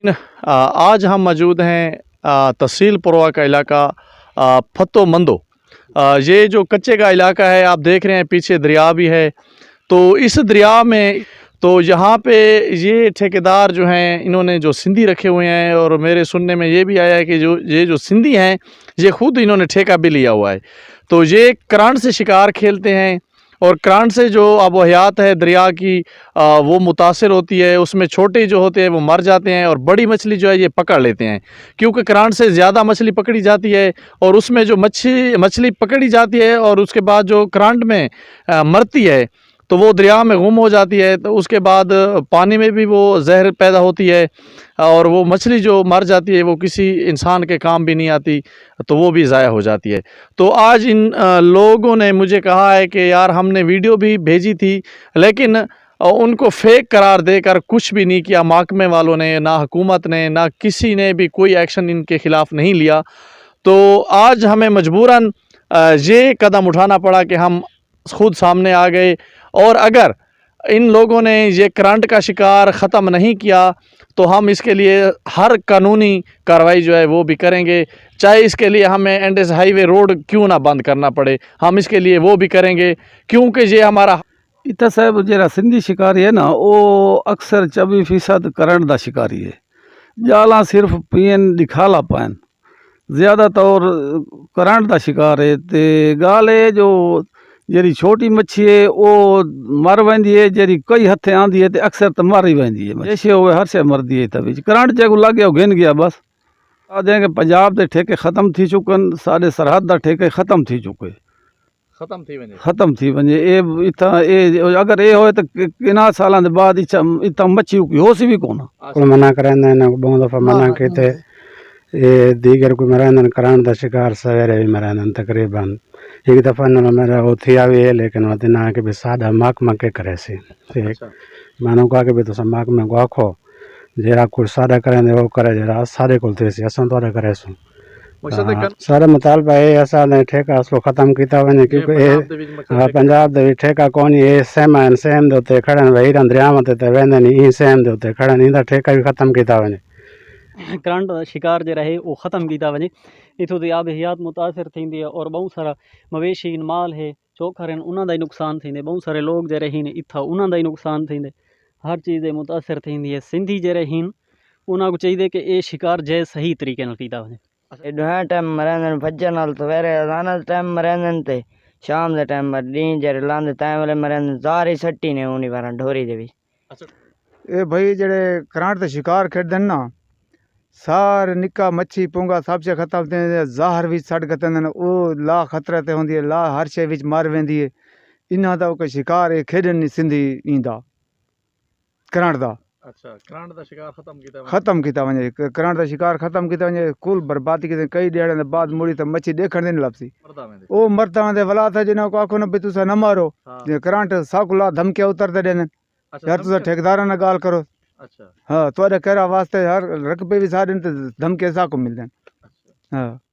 आज हम मौजूद हैं तहसील पुरवा का इलाका फतो मंदो। ये जो कच्चे का इलाका है, आप देख रहे हैं पीछे दरिया भी है। तो इस दरिया में तो यहाँ पे ये ठेकेदार जो हैं, इन्होंने जो सिंधी रखे हुए हैं, और मेरे सुनने में ये भी आया है कि जो सिंधी हैं, ये खुद इन्होंने ठेका भी लिया हुआ है। तो ये करांड से शिकार खेलते हैं, और करांड से जो आबोहयात है दरिया की वो मुतासिर होती है। उसमें छोटे जो होते हैं वो मर जाते हैं, और बड़ी मछली जो है ये पकड़ लेते हैं, क्योंकि करांड से ज़्यादा मछली पकड़ी जाती है। और उसमें जो मछली पकड़ी जाती है और उसके बाद जो करांड में मरती है, तो वो दरिया में गुम हो जाती है। तो उसके बाद पानी में भी वो जहर पैदा होती है, और वो मछली जो मर जाती है वो किसी इंसान के काम भी नहीं आती, तो वो भी ज़ाया हो जाती है। तो आज इन लोगों ने मुझे कहा है कि यार, हमने वीडियो भी भेजी थी, लेकिन उनको फेक करार देकर कुछ भी नहीं किया महकमे वालों ने, ना हुकूमत ने, ना किसी ने भी कोई एक्शन इनके ख़िलाफ़ नहीं लिया। तो आज हमें मजबूरन ये कदम उठाना पड़ा कि हम खुद सामने आ गए, और अगर इन लोगों ने ये करंट का शिकार ख़त्म नहीं किया तो हम इसके लिए हर कानूनी कार्रवाई जो है वो भी करेंगे। चाहे इसके लिए हमें एंडेस हाईवे रोड क्यों ना बंद करना पड़े, हम इसके लिए वो भी करेंगे, क्योंकि ये हमारा इतना साहब जरा सिंधी शिकारी है ना, वो अक्सर 24% करंट का शिकारी है। जाला सिर्फ पीन दिखाला पाइन, ज़्यादातर करंट का शिकार है। ते गाल है जो जी छोटी मच्छी है वो मर वेंदी है, जी कई हथे आंदी है तो अक्सर तो मर ही वेंदी है। जैसे हो हर से मरदी है। तभी करंट जेको लग गया घिन गया बस। आ देंगे पंजाब के ठेके ख़त्म थी चुकन, साढ़े सरहद का ठेके ख़त्म थी चुके, ख़त्म थी वने। अगर ये हो तो किना साल बाद इतना मच्छी की होश भी कोना। कोई मना करांदा ना, बहुत दफ़ा मना किते। ये दीगर कोई मरांदन करांड दा शिकार सवेरे भी मरांदन तकरीबन। एक दफ़ा इन्होंने मेरा वो थी आवी है, लेकिन वो दिन आके भी सादा महकमा के करे सी। मानो कहा कि भी तुम महकमे को आखो जरा कुछ सादा करें वो करे, जरा सादे को थे सी असन तो करे सु सारा मुतालबा है असा ने ठेका उसको ख़त्म किया वने, क्योंकि ये पंजाब दे ठेका कोनी ये सेम दे उत्ते खड़न वही दरियावां ते वेंदे नहीं, सेम दे उत्ते खड़न इंदा ठेका भी ख़त्म किया वने। करंट शिकार जो रहे वो ख़त्म किया वने। इथों की आबहयात मुतासिर थींदी है, और बहुत सारा मवेशी माल है चोखर उन्होंने ही नुकसान थींदे। बहुत सारे लोग जो रहीन इत्था उन्होंने ही नुकसान थींदे, हर चीज़ मुतासिर थींदी है। सिंधी जो रहीन उन्होंने को चाहिए कि ये शिकार जै सही तरीके नाल कीता वने। दुहा टाइम मरेंदन फज्जर नाल सवेरे अजाना टाइम मरेंदन ते शाम दे टाइम डी जरे लांदे टाइम वाले मरेंदन सारी सट्टी ने उनी वारा ढोरी दे भी। ये भाई जड़े करांट ते शिकार खेडन ना, सारे निक्का मच्छी पोंगा सब से खत्म थे, ज़ाहर भी सड़ गतन वो ला खतरे ते होंदी है, ला हर शे विच मर वेंदी है। इन्हां दा कोई शिकार ये खेडन नहीं सिंधी इंदा करांट दा। अच्छा, करांड दा शिकार ख़त्म किया वने, करांट दा शिकार ख़त्म किया वने, कुल बर्बादी की कई ॾियण बाद मुड़ी तो मच्छी देखण नहीं लपसी। वो मरता वंदे वला था जिन्हों को आखो न भी तुसा न मारो, करांट साकुला धमकिया उतरते देन यार, तुसा ठेकेदार ना गाल करो। हाँ, तो कहरा वास्ते हर रकबे भी सारे धमके साको मिलते हैं। हाँ।